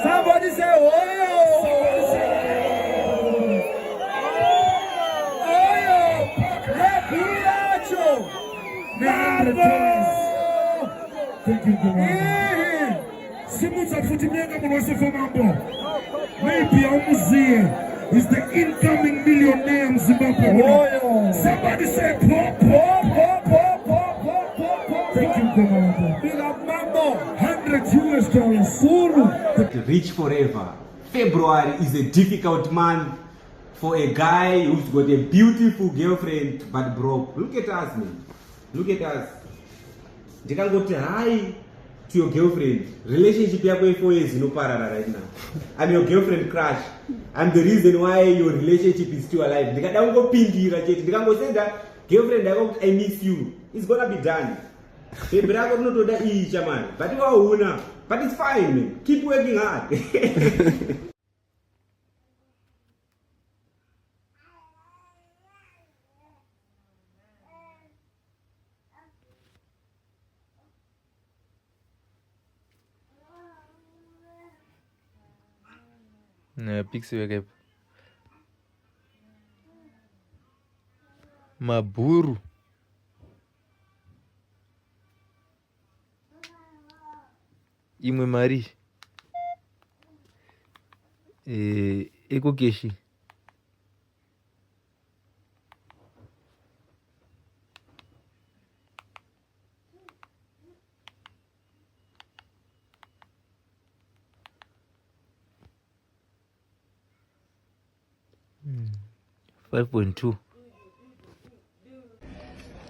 Somebody say, oh! Thank you, Mambo. Maybe is the incoming millionaire in Zimbabwe. Somebody say, pop, pop, pop, pop, pop, pop, pop, pop. Thank you, Mambo. Mambo. $100. Rich forever. February is a difficult month for a guy who's got a beautiful girlfriend but broke. Look at us, man. Look at us. You can go to hi to your girlfriend. Relationship for 4 years no parara right now. I'm your girlfriend crush. I'm the reason why your relationship is still alive. You can go pindira. You can go say that girlfriend, I miss you. It's gonna be done. But it's fine, man. Keep working hard. Pixel Maburu. Imwe mari eko keshi $5.2.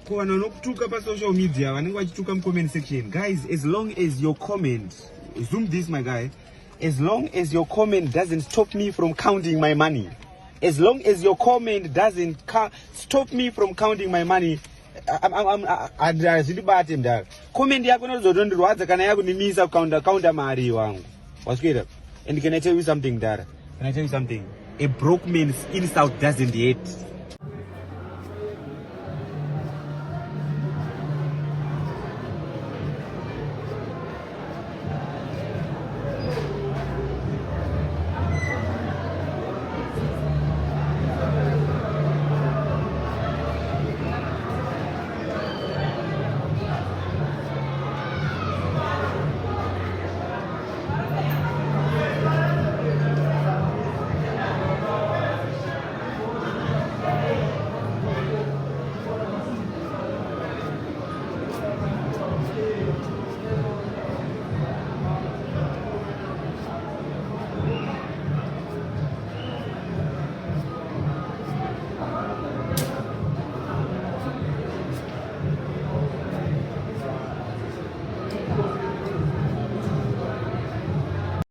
Kona nokutuka pa social media vanenge vachituka mu comment section. Guys, as long as your comment, zoom this my guy, as long as your comment doesn't stop me from counting my money, as long as your comment doesn't stop me from counting my money, andazvindibate mdara. Comment yako inozotondirwadza kana yakunimisa counter mari wangu. Waswera. And can I tell you something, Dara? Can I tell you something? A broke man's insult doesn't hurt.